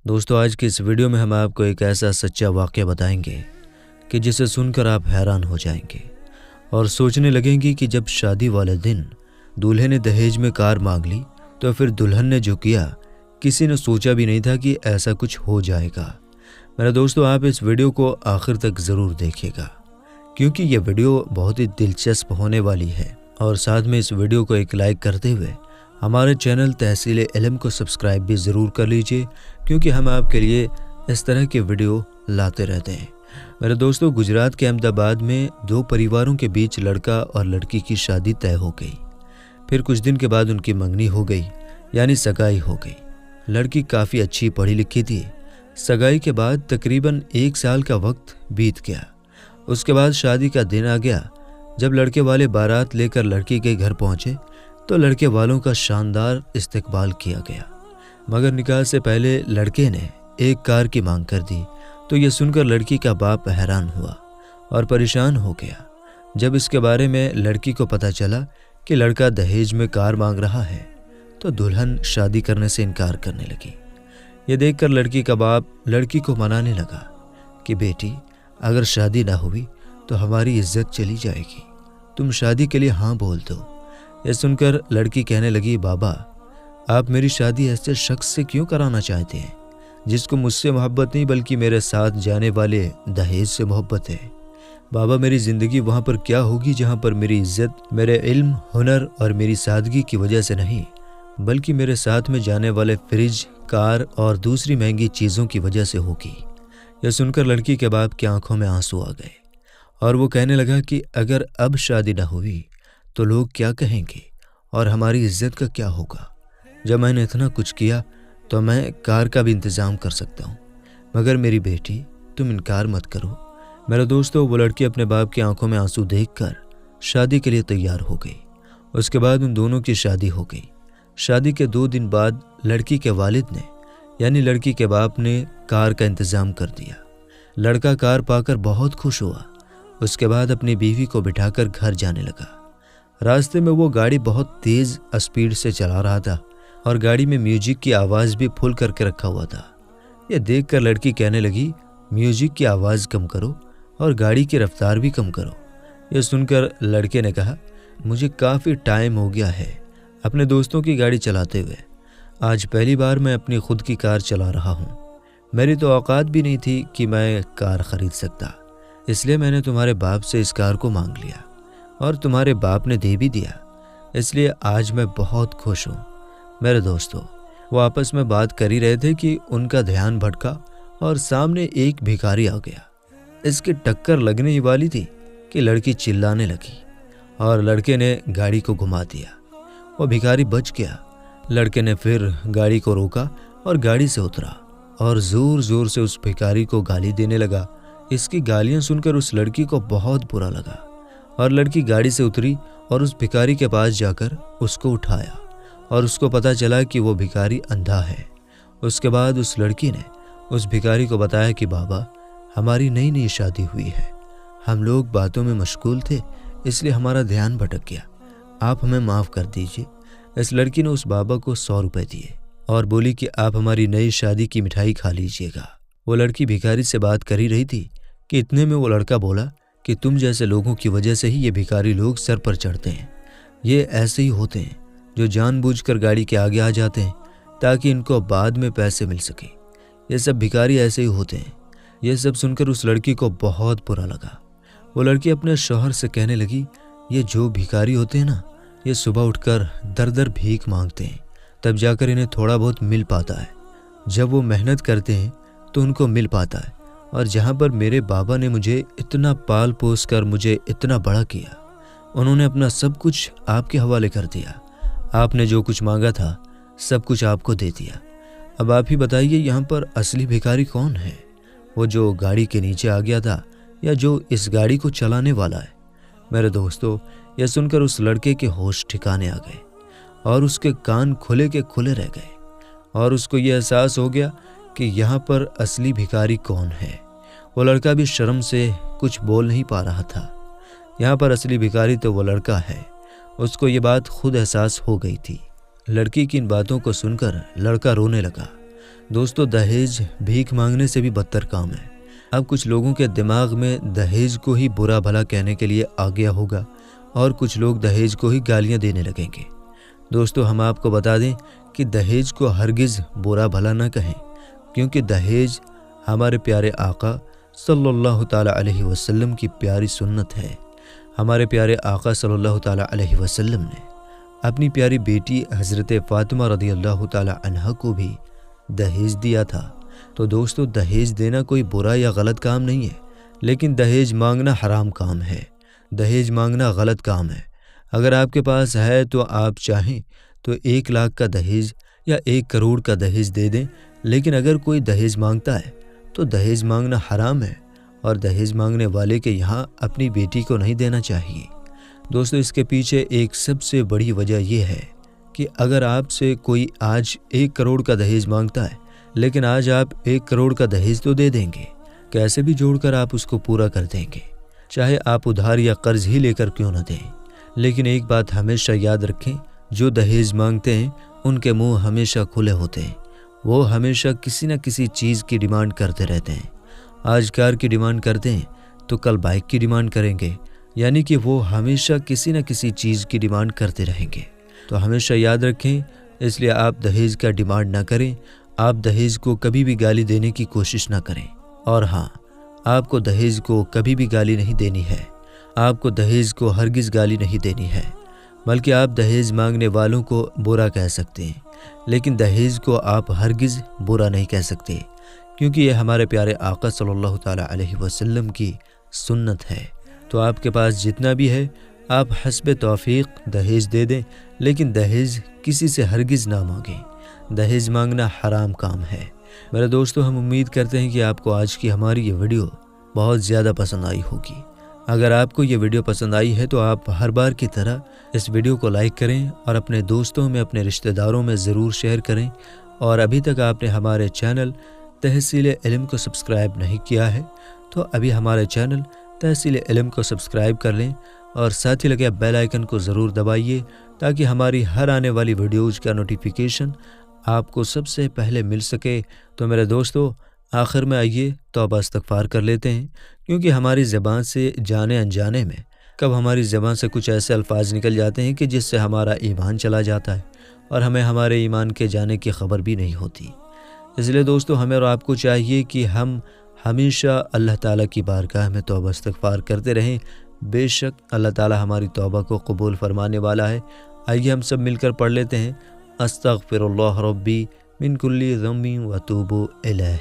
दोस्तों, आज की इस वीडियो में हम आपको एक ऐसा सच्चा वाक़या बताएंगे कि जिसे सुनकर आप हैरान हो जाएंगे और सोचने लगेंगे कि जब शादी वाले दिन दूल्हे ने दहेज में कार मांग ली तो फिर दुल्हन ने जो किया, किसी ने सोचा भी नहीं था कि ऐसा कुछ हो जाएगा। मेरे दोस्तों, आप इस वीडियो को आखिर तक ज़रूर देखिएगा क्योंकि ये वीडियो बहुत ही दिलचस्प होने वाली है। और साथ में इस वीडियो को एक लाइक करते हुए हमारे चैनल तहसील इल्म को सब्सक्राइब भी ज़रूर कर लीजिए क्योंकि हम आपके लिए इस तरह के वीडियो लाते रहते हैं। मेरे दोस्तों, गुजरात के अहमदाबाद में दो परिवारों के बीच लड़का और लड़की की शादी तय हो गई। फिर कुछ दिन के बाद उनकी मंगनी हो गई, यानी सगाई हो गई। लड़की काफ़ी अच्छी पढ़ी लिखी थी। सगाई के बाद तकरीबन 1 साल का वक्त बीत गया। उसके बाद शादी का दिन आ गया। जब लड़के वाले बारात लेकर लड़की के घर पहुंचे तो लड़के वालों का शानदार इस्तकबाल किया गया, मगर निकाह से पहले लड़के ने एक कार की मांग कर दी। तो ये सुनकर लड़की का बाप हैरान हुआ और परेशान हो गया। जब इसके बारे में लड़की को पता चला कि लड़का दहेज में कार मांग रहा है तो दुल्हन शादी करने से इनकार करने लगी। ये देखकर लड़की का बाप लड़की को मनाने लगा कि बेटी, अगर शादी ना हुई तो हमारी इज्जत चली जाएगी, तुम शादी के लिए हाँ बोल दो। यह सुनकर लड़की कहने लगी, बाबा, आप मेरी शादी ऐसे शख्स से क्यों कराना चाहते हैं जिसको मुझसे मोहब्बत नहीं बल्कि मेरे साथ जाने वाले दहेज से मोहब्बत है। बाबा, मेरी ज़िंदगी वहाँ पर क्या होगी जहाँ पर मेरी इज्जत मेरे इल्म, हुनर और मेरी सादगी की वजह से नहीं बल्कि मेरे साथ में जाने वाले फ्रिज, कार और दूसरी महंगी चीज़ों की वजह से होगी। यह सुनकर लड़की के बाप की आंखों में आंसू आ गए और वो कहने लगा कि अगर अब शादी ना हुई तो लोग क्या कहेंगे और हमारी इज्जत का क्या होगा। जब मैंने इतना कुछ किया तो मैं कार का भी इंतज़ाम कर सकता हूँ, मगर मेरी बेटी, तुम इनकार मत करो। मेरे दोस्तों, वो लड़की अपने बाप की आंखों में आंसू देखकर शादी के लिए तैयार हो गई। उसके बाद उन दोनों की शादी हो गई। शादी के 2 दिन बाद लड़की के वालिद ने यानी लड़की के बाप ने कार का इंतज़ाम कर दिया। लड़का कार पाकर बहुत खुश हुआ। उसके बाद अपनी बीवी को बिठाकर घर जाने लगा। रास्ते में वो गाड़ी बहुत तेज़ स्पीड से चला रहा था और गाड़ी में म्यूजिक की आवाज़ भी फुल करके रखा हुआ था। यह देखकर लड़की कहने लगी, म्यूजिक की आवाज़ कम करो और गाड़ी की रफ्तार भी कम करो। यह सुनकर लड़के ने कहा, मुझे काफ़ी टाइम हो गया है अपने दोस्तों की गाड़ी चलाते हुए। आज पहली बार मैं अपनी खुद की कार चला रहा हूँ। मेरी तो औकात भी नहीं थी कि मैं कार ख़रीद सकता, इसलिए मैंने तुम्हारे बाप से इस कार को मांग लिया और तुम्हारे बाप ने दे भी दिया, इसलिए आज मैं बहुत खुश हूँ। मेरे दोस्तों, वो आपस में बात कर ही रहे थे कि उनका ध्यान भटका और सामने एक भिखारी आ गया। इसकी टक्कर लगने ही वाली थी कि लड़की चिल्लाने लगी और लड़के ने गाड़ी को घुमा दिया। वो भिखारी बच गया। लड़के ने फिर गाड़ी को रोका और गाड़ी से उतरा और ज़ोर ज़ोर से उस भिखारी को गाली देने लगा। इसकी गालियाँ सुनकर उस लड़की को बहुत बुरा लगा और लड़की गाड़ी से उतरी और उस भिखारी के पास जाकर उसको उठाया और उसको पता चला कि वो भिखारी अंधा है। उसके बाद उस लड़की ने उस भिखारी को बताया कि बाबा, हमारी नई नई शादी हुई है, हम लोग बातों में मशगूल थे इसलिए हमारा ध्यान भटक गया, आप हमें माफ़ कर दीजिए। इस लड़की ने उस बाबा को 100 रुपये दिए और बोली कि आप हमारी नई शादी की मिठाई खा लीजिएगा। वो लड़की भिखारी से बात कर ही रही थी कि इतने में वो लड़का बोला कि तुम जैसे लोगों की वजह से ही ये भिखारी लोग सर पर चढ़ते हैं। ये ऐसे ही होते हैं जो जानबूझकर गाड़ी के आगे आ जाते हैं ताकि इनको बाद में पैसे मिल सके। ये सब भिखारी ऐसे ही होते हैं। ये सब सुनकर उस लड़की को बहुत बुरा लगा। वो लड़की अपने शौहर से कहने लगी, ये जो भिखारी होते हैं ना, ये सुबह उठकर दर दर भीख मांगते हैं, तब जाकर इन्हें थोड़ा बहुत मिल पाता है। जब वो मेहनत करते हैं तो उनको मिल पाता है। और जहाँ पर मेरे बाबा ने मुझे इतना पाल पोस कर मुझे इतना बड़ा किया, उन्होंने अपना सब कुछ आपके हवाले कर दिया। आपने जो कुछ मांगा था सब कुछ आपको दे दिया। अब आप ही बताइए, यहाँ पर असली भिखारी कौन है? वो जो गाड़ी के नीचे आ गया था या जो इस गाड़ी को चलाने वाला है? मेरे दोस्तों, यह सुनकर उस लड़के के होश ठिकाने आ गए और उसके कान खुले के खुले रह गए और उसको ये एहसास हो गया कि यहाँ पर असली भिखारी कौन है। वो लड़का भी शर्म से कुछ बोल नहीं पा रहा था। यहाँ पर असली भिखारी तो वो लड़का है। उसको ये बात खुद एहसास हो गई थी। लड़की की इन बातों को सुनकर लड़का रोने लगा। दोस्तों दहेज भीख मांगने से भी बदतर काम है। अब कुछ लोगों के दिमाग में दहेज को ही बुरा भला कहने के लिए आ गया होगा और कुछ लोग दहेज को ही गालियां देने लगेंगे। दोस्तों हम आपको बता दें कि दहेज को हरगिज़ बुरा भला ना कहें, क्योंकि दहेज हमारे प्यारे आका सल्लल्लाहु ताला अलैहि वसल्लम की प्यारी सुन्नत है। हमारे प्यारे आका सल्लल्लाहु ताला अलैहि वसल्लम ने अपनी प्यारी बेटी हज़रत फ़ातिमा रज़ियल्लाहु ताला अन्हा को भी दहेज दिया था। तो दोस्तों दहेज देना कोई बुरा या गलत काम नहीं है, लेकिन दहेज मांगना हराम काम है। दहेज मांगना गलत काम है। अगर आपके पास है तो आप चाहें तो 1 लाख का दहेज या 1 करोड़ का दहेज दे दें, लेकिन अगर कोई दहेज मांगता है तो दहेज मांगना हराम है और दहेज मांगने वाले के यहाँ अपनी बेटी को नहीं देना चाहिए। दोस्तों इसके पीछे एक सबसे बड़ी वजह यह है कि अगर आपसे कोई आज 1 करोड़ का दहेज मांगता है, लेकिन आज आप 1 करोड़ का दहेज तो दे देंगे, कैसे भी जोड़कर आप उसको पूरा कर देंगे, चाहे आप उधार या कर्ज ही लेकर क्यों न दें। लेकिन एक बात हमेशा याद रखें, जो दहेज मांगते हैं उनके मुंह हमेशा खुले होते हैं। वो हमेशा किसी न किसी चीज़ की डिमांड करते रहते हैं। आज कार की डिमांड करते हैं तो कल बाइक की डिमांड करेंगे, यानी कि वो हमेशा किसी न किसी चीज़ की डिमांड करते रहेंगे। तो हमेशा याद रखें, इसलिए आप दहेज का डिमांड ना करें। आप दहेज को कभी भी गाली देने की कोशिश ना करें। और हाँ, आपको दहेज को कभी भी गाली नहीं देनी है। आपको दहेज को हरगिज़ गाली नहीं देनी है, बल्कि आप दहेज मांगने वालों को बुरा कह सकते हैं, लेकिन दहेज को आप हरगिज़ बुरा नहीं कह सकते, क्योंकि ये हमारे प्यारे आका सल्लल्लाहु ताला अलैहि वसल्लम की सुन्नत है। तो आपके पास जितना भी है आप हस्बे तौफीक दहेज दे दें, लेकिन दहेज किसी से हरगिज़ ना मांगें। दहेज मांगना हराम काम है। मेरे दोस्तों हम उम्मीद करते हैं कि आपको आज की हमारी ये वीडियो बहुत ज़्यादा पसंद आई होगी। अगर आपको ये वीडियो पसंद आई है तो आप हर बार की तरह इस वीडियो को लाइक करें और अपने दोस्तों में, अपने रिश्तेदारों में ज़रूर शेयर करें। और अभी तक आपने हमारे चैनल तहसील इल्म को सब्सक्राइब नहीं किया है तो अभी हमारे चैनल तहसील इल्म को सब्सक्राइब कर लें और साथ ही लगे बेल आइकन को ज़रूर दबाइए, ताकि हमारी हर आने वाली वीडियोज़ का नोटिफिकेशन आपको सबसे पहले मिल सके। तो मेरे दोस्तों आखिर में आइए तौबा इस्तग़फ़ार कर लेते हैं, क्योंकि हमारी ज़बान से जाने अनजाने में कब हमारी ज़बान से कुछ ऐसे अल्फाज निकल जाते हैं कि जिससे हमारा ईमान चला जाता है और हमें हमारे ईमान के जाने की खबर भी नहीं होती। इसलिए दोस्तों हमें और आपको चाहिए कि हम हमेशा अल्लाह ताला की बारगाह में तौबा इस्तग़फ़ार करते रहें। बेशक अल्लाह ताला हमारी तौबा को कबूल फरमाने वाला है। आइए हम सब मिलकर पढ़ लेते हैं, अस्तग़फ़िरुल्लाह रब्बी मिन कुल्ली ज़म्बिन व अतूबु इलैह।